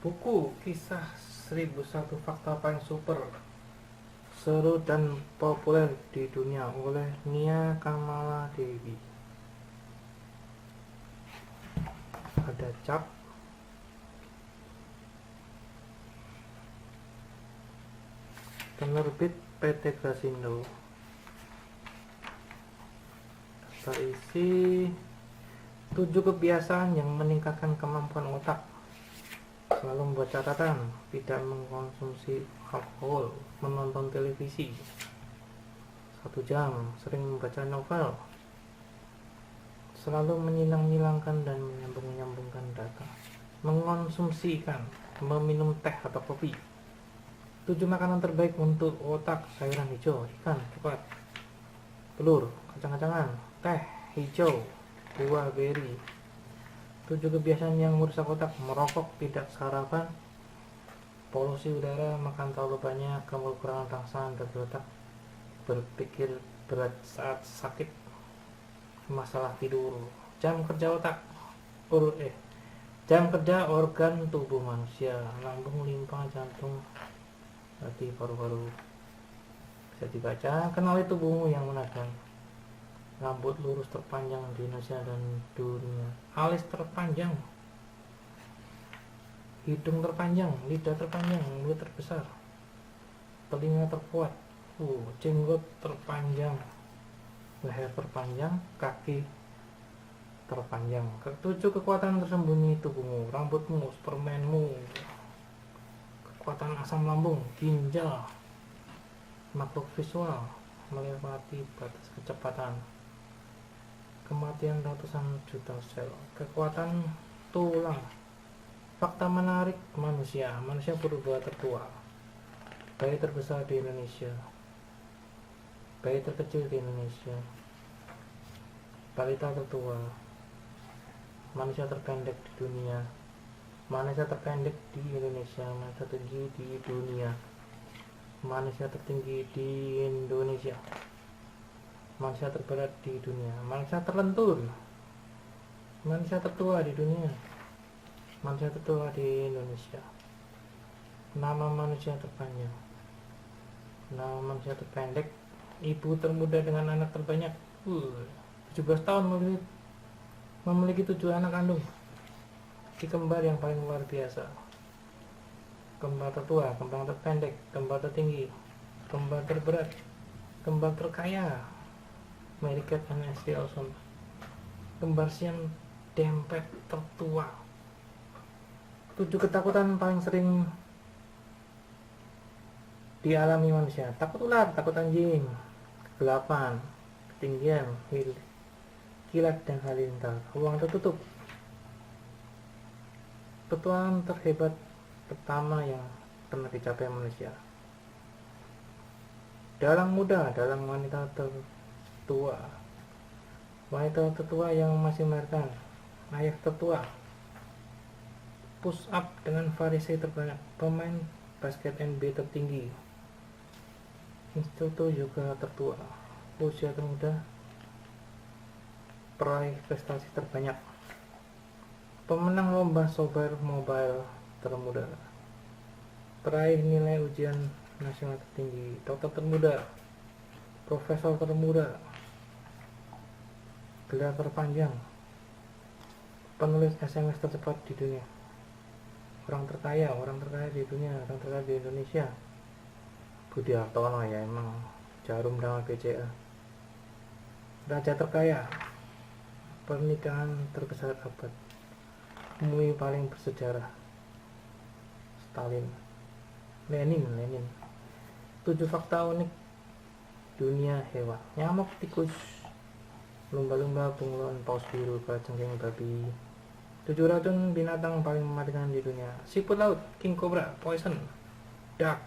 Buku Kisah 1001 Fakta Paling Super, Seru dan Populer di Dunia oleh Nia Kamala Dewi. Ada cap, penerbit PT Grasindo. Berisi 7 kebiasaan yang meningkatkan kemampuan otak. Selalu membuat catatan, tidak mengkonsumsi alkohol, menonton televisi 1 jam, sering membaca novel, selalu menyilang-nyilangkan dan menyambung-nyambungkan data, mengonsumsi ikan, meminum teh atau kopi. 7 makanan terbaik untuk otak: sayuran hijau, ikan, coklat, telur, kacang-kacangan, teh hijau, buah beri. 7 kebiasaan yang merusak otak: merokok tidak sarapan, polusi udara, makan terlalu banyak, kekurangan rangsangan bagi otak, berpikir berat saat sakit, masalah tidur. Jam kerja otak, jam kerja organ tubuh manusia: lambung, limpa, jantung, hati, paru-paru. Bisa dibaca, kenali tubuhmu yang menagan. Rambut lurus terpanjang di Indonesia dan dunia, alis terpanjang, hidung terpanjang, lidah terpanjang, mulut terbesar, telinga terkuat, jenggot terpanjang, leher terpanjang, kaki terpanjang. 7 kekuatan tersembunyi tubuhmu: rambutmu, supermanmu, kekuatan asam lambung, ginjal, makhluk visual, melewati batas kecepatan, kematian ratusan juta sel, kekuatan tulang. Fakta menarik manusia berubah tertua. Bayi terbesar di Indonesia, bayi terkecil di Indonesia, balita tertua, manusia terpendek di dunia, manusia terpendek di Indonesia, manusia tertinggi di dunia, manusia tertinggi di Indonesia, manusia terberat di dunia, manusia terlentur, manusia tertua di dunia, manusia tertua di Indonesia, nama manusia terpanjang, nama manusia terpendek, ibu termuda dengan anak terbanyak, 17 tahun memiliki 7 anak kandung, si kembar yang paling luar biasa, kembar tertua, kembar terpendek, kembar tertinggi, kembar terberat, kembar terkaya, Mary Kate and Ashley Olsen, kembar siam dempet tertua. 7 ketakutan paling sering dialami manusia: takut ular, takut anjing, kegelapan, ketinggian, kilat dan halilintar, ruang tertutup. Petualangan terhebat pertama yang pernah dicapai manusia: dalang muda, dalang wanita tertua, wanita tertua yang masih melahirkan, ayah tertua, push up dengan variasi terbanyak, pemain basket NBA tertinggi, instruktur juga tertua, usia termuda, peraih prestasi terbanyak, pemenang lomba software mobile termuda, peraih nilai ujian nasional tertinggi, dokter termuda, profesor termuda, gelar terpanjang, penulis SMS tercepat di dunia, orang terkaya di dunia, orang terkaya di Indonesia, Budi Hartono ya, emang jarum sama BCA. Raja terkaya, pernikahan terbesar abad, pemulih paling bersejarah, Stalin, Lenin. 7 fakta unik dunia hewan: nyamuk, tikus, lumba-lumba, bunglon, paus biru, kalajengking, babi. 7 racun binatang paling mematikan di dunia: siput laut, king cobra, poison dart,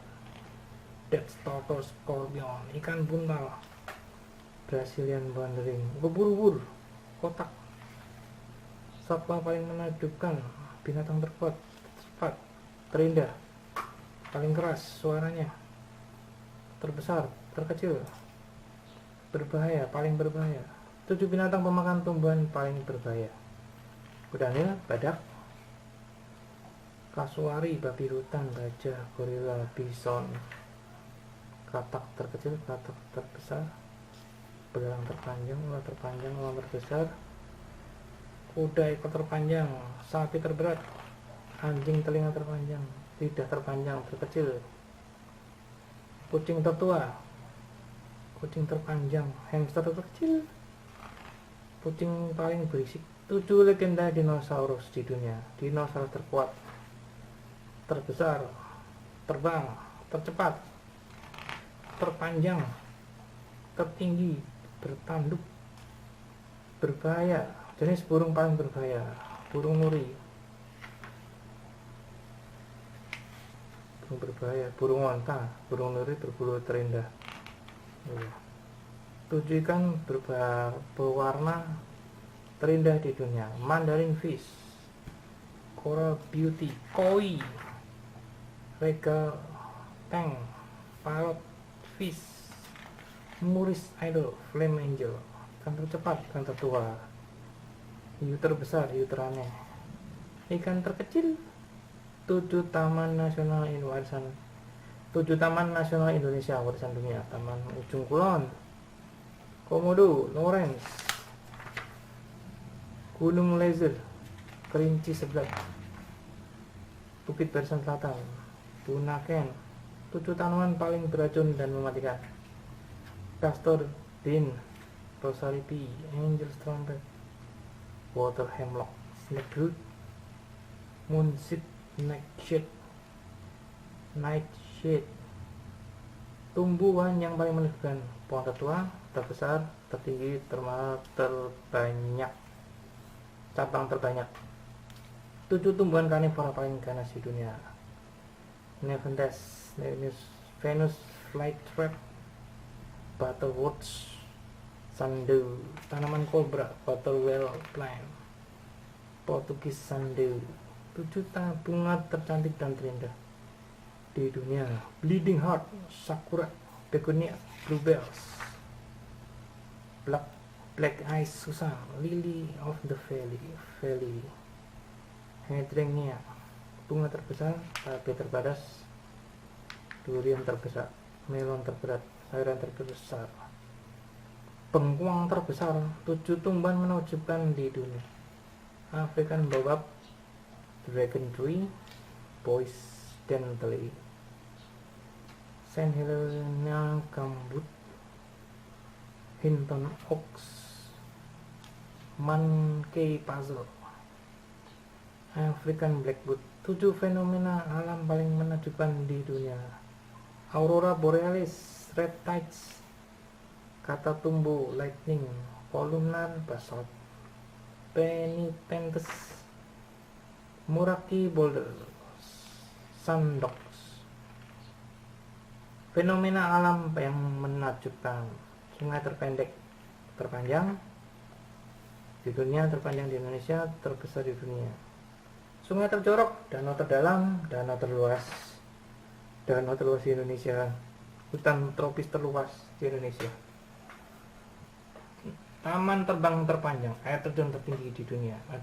death stalker, scorpion, ikan buntal, Brazilian wandering, ubur-ubur, kotak. Satwa paling menakjubkan: binatang terkuat, cepat, terindah, paling keras suaranya, terbesar, terkecil, berbahaya, paling berbahaya. 7 binatang pemakan tumbuhan paling berbahaya: kudanil, badak, kasuari, babi hutan, gajah, gorila, bison, katak terkecil, katak terbesar, belang terpanjang, ular terpanjang, ular terbesar, kuda ekor terpanjang, sapi terberat, anjing telinga terpanjang, lidah terpanjang terkecil, kucing tertua, kucing terpanjang, hamster terkecil, kucing paling berisik. 7 legenda dinosaurus di dunia. Dinosaurus terkuat, terbesar, terbang, tercepat, terpanjang, tertinggi, bertanduk, berbahaya. Jenis burung paling berbahaya, burung nuri. Burung berbahaya, burung onta, burung nuri berbulu terindah. 7 ikan berwarna terindah di dunia. Mandarin fish, coral beauty, koi, regal tang, parrot fish, muris idol, flame angel, ikan tercepat, ikan tertua, hiu terbesar, hiu teraneh, ikan terkecil. 7 taman nasional Indonesia warisan dunia. Taman Ujung Kulon, Komodo, Lawrence, Gunung Laser, Kerinci Sebelat, Bukit Barisan Selatan, Bunaken. 7 tanaman paling beracun dan mematikan. Castor Bean, Rosary Pea, Angel Trumpet, Water Hemlock, Snakeroot, Moonseed, Nightshade. Tumbuhan yang paling menakutkan. Pohon tertua, terbesar, tertinggi, terbanyak, cabang terbanyak. 7 tumbuhan karnivora paling ganas di dunia. Nepenthes, Venus flytrap, Butterworts, Sandu, tanaman kobra, Butterwell plant, Portugis Sandu. 7 bunga tercantik dan terindah di dunia. Bleeding Heart, Sakura, Begonia, Bluebells, Black Eyes Susan, Lily of the Valley, Hydrangea, bunga terbesar, cabai terbatas, durian terbesar, melon terberat, sayuran terbesar, bengkuang terbesar. 7 tumbuhan menakjubkan di dunia. African Baobab, Dragon Tree, Bois Dentley, St. Helena Gambut, Hinton Oaks, Monkey Puzzle, African Blackwood. 7 fenomena alam paling menakjubkan di dunia. Aurora Borealis, Red Tides, Catatumbo Lightning, Columnar Basalt, Penitentes, Muraki Boulder, Sundogs. Fenomena alam yang menakjubkan. Sungai terpanjang di dunia, terpanjang di Indonesia, terbesar di dunia. Sungai terjorok, danau terdalam, danau terluas di Indonesia, hutan tropis terluas di Indonesia. Taman terbang terpanjang, air terjun tertinggi di dunia, air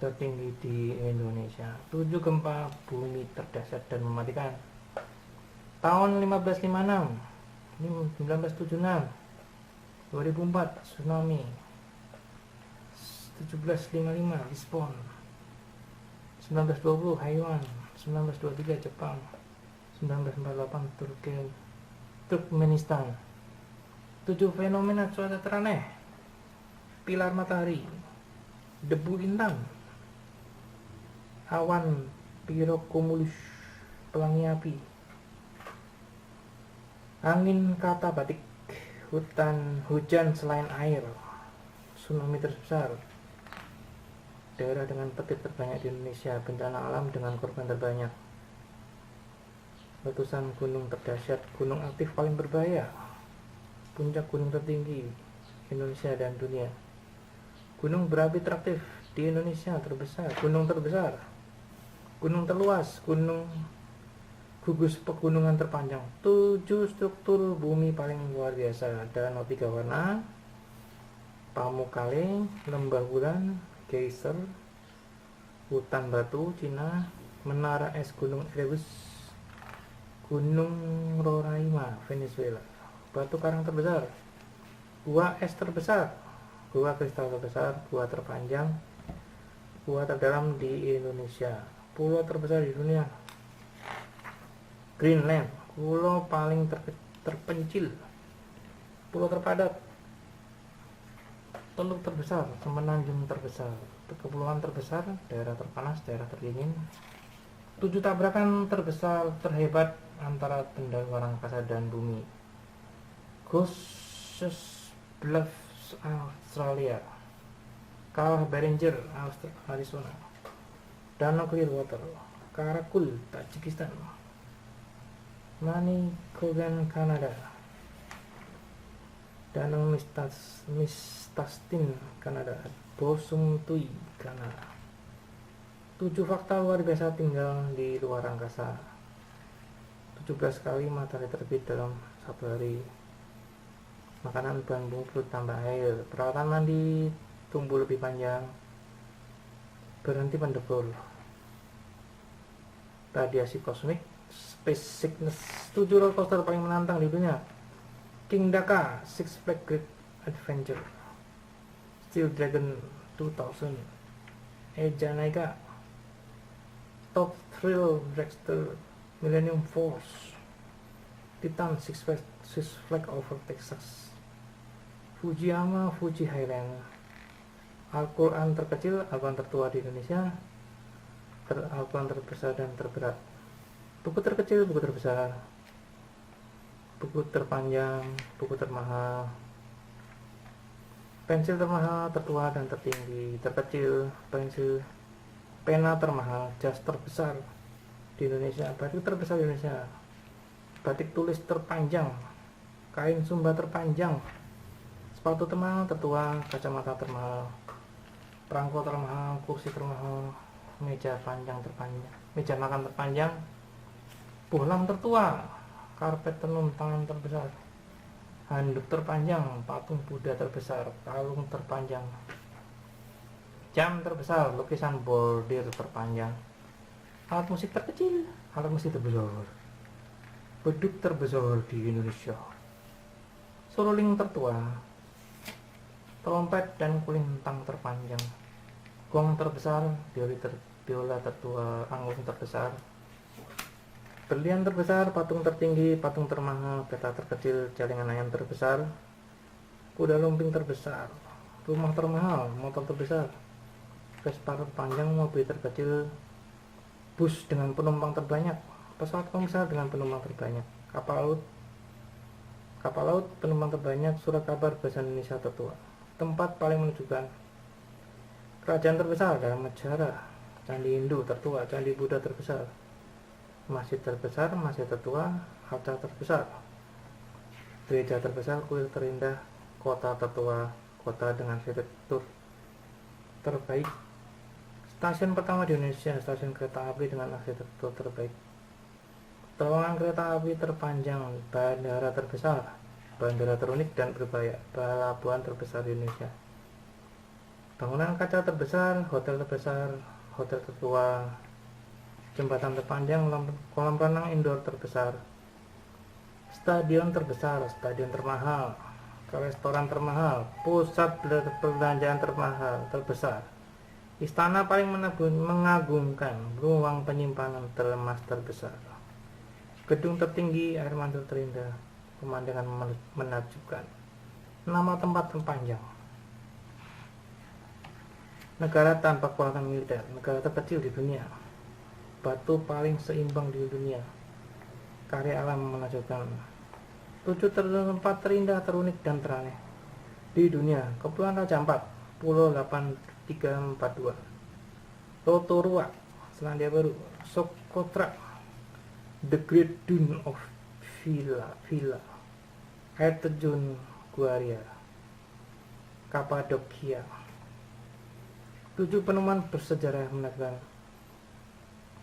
tertinggi di Indonesia. 7 gempa bumi terdahsyat dan mematikan. Tahun 1556, 1976, 2004 tsunami, 1755 Lisbon, 1920 Haiwan, 1923 Jepang, 1948 Turkmenistan. 7 fenomena cuaca teraneh. Pilar matahari, debu intan, awan pirocumulus, pelangi api, angin kata batik, hujan selain air, tsunami terbesar, daerah dengan petir terbanyak di Indonesia, bencana alam dengan korban terbanyak, letusan gunung terdahsyat, gunung aktif paling berbahaya, puncak gunung tertinggi Indonesia dan dunia, gunung berapi teraktif di Indonesia terbesar, gunung terluas, gunung gugus pegunungan terpanjang, 7 struktur bumi paling luar biasa, danau 3 warna, Pamukkale, lembah bulan, geyser, hutan batu Cina, menara es Gunung Elbrus, Gunung Roraima Venezuela, batu karang terbesar, gua es terbesar, gua kristal terbesar, gua terpanjang, gua terdalam di Indonesia, pulau terbesar di dunia Greenland, pulau paling terpencil, pulau terpadat, teluk terbesar, semenanjung terbesar, kepulauan terbesar, daerah terpanas, daerah terdingin, 7 tabrakan terbesar terhebat antara benda luar angkasa dan bumi, Goose Bluff Australia, Kawah Barringer Arizona, Danau Clearwater, Karakul Tajikistan, Manicouagan Kanada, Danau Mistastin Kanada, Bosung Tui Kanada. 7 fakta luar biasa tinggal di luar angkasa. 17 kali matahari terbit dalam satu hari. Makanan bahan bumbu tambah air. Perawatan mandi tumbuh lebih panjang. Berhenti mendebur. Radiasi kosmik. Space Sickness. 7 roller coaster paling menantang di dunia. King Daka, Six Flags Great Adventure, Steel Dragon 2000, Eja Top Thrill Dragster, Millennium Force, Titan, Six Flags Over Texas, Fujiyama, Fuji Highland, Al-Quran terkecil, Al-Quran tertua di Indonesia, Al-Quran terbesar dan terberat, buku terkecil, buku terbesar, buku terpanjang, buku termahal, pensil termahal, tertua dan tertinggi, terkecil, pensil, pena termahal, jas terbesar di Indonesia, batik terbesar di Indonesia, batik tulis terpanjang, kain sumba terpanjang, sepatu termahal, tertua, kacamata termahal, perangko termahal, kursi termahal, meja makan terpanjang, bohlam tertua, karpet tenun tangan terbesar, handuk terpanjang, patung Buddha terbesar, kalung terpanjang, jam terbesar, lukisan bordir terpanjang, alat musik terkecil, alat musik terbesar, beduk terbesar di Indonesia, seruling tertua, trompet dan kulintang terpanjang, gong terbesar, biola tertua, angklung terbesar, berlian terbesar, patung tertinggi, patung termahal, peta terkecil, jaringan ayam terbesar, kuda lumping terbesar, rumah termahal, motor terbesar, Vespa terpanjang, mobil terkecil, bus dengan penumpang terbanyak, pesawat komersial dengan penumpang terbanyak, kapal laut penumpang terbanyak, surat kabar bahasa Indonesia tertua, tempat paling menunjukkan, kerajaan terbesar dalam sejarah, candi Hindu tertua, candi Buddha terbesar, masjid terbesar, masjid tertua, altar terbesar, gereja terbesar, kuil terindah, kota tertua, kota dengan arsitektur terbaik, stasiun pertama di Indonesia, stasiun kereta api dengan arsitektur terbaik, terowongan kereta api terpanjang, bandara terbesar, bandara terunik dan berbahaya, pelabuhan terbesar di Indonesia, bangunan kaca terbesar, hotel terbesar, hotel tertua, jembatan terpanjang, kolam renang indoor terbesar, stadion terbesar, stadion termahal, restoran termahal, pusat perbelanjaan terbesar, istana paling mengagumkan, ruang penyimpanan termas terbesar, gedung tertinggi, air mancur terindah, pemandangan menakjubkan, nama tempat terpanjang, negara tanpa kekuatan militer, negara terkecil di dunia, batu paling seimbang di dunia, karya alam menakjubkan, 7 tempat terindah, terunik dan teraneh di dunia, Kepulauan Raja Ampat, Pulau 8342, Rotorua, Selandia Baru, Socotra, The Great Dune of Villa, air terjun Guaria, Kapadokia, 7 penemuan bersejarah menakjubkan,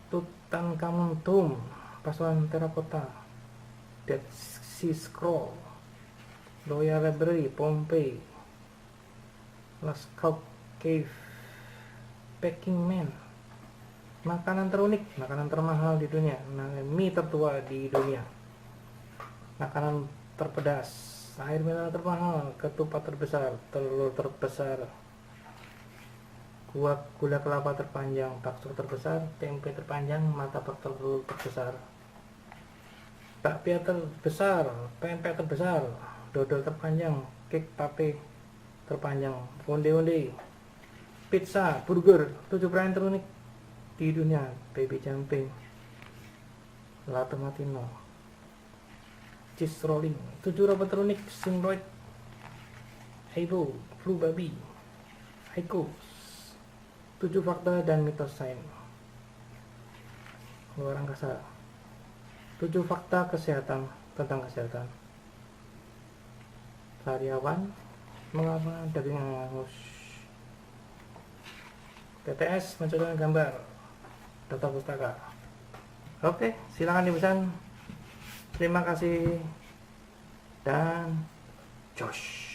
Tutankhamun Tomb, pasaran terakota, Dead Sea Scroll, Royal Library, Pompeii, Lascaux Cave, Peking Man, Makanan terunik, makanan termahal di dunia, mie tertua di dunia, makanan terpedas, air mineral termahal, ketupat terbesar, telur terbesar, gula kelapa terpanjang, bakso terbesar, tempe terpanjang, martabak telur terbesar, bakpia terbesar, pempek terbesar, dodol terpanjang, cake tape terpanjang, onde-onde, pizza, burger, 7 brand terunik di dunia, baby jumping, latte matino, cheese rolling, 7 robot terunik, Simroid, Aibo, flu babi, Aiko, 7 fakta dan mitos sains luar angkasa, 7 fakta kesehatan tentang kesehatan, sariawan, mengapa daging hangus, TTS mencocokkan gambar, data pustaka. Oke, silakan dipesan. Terima kasih dan Josh.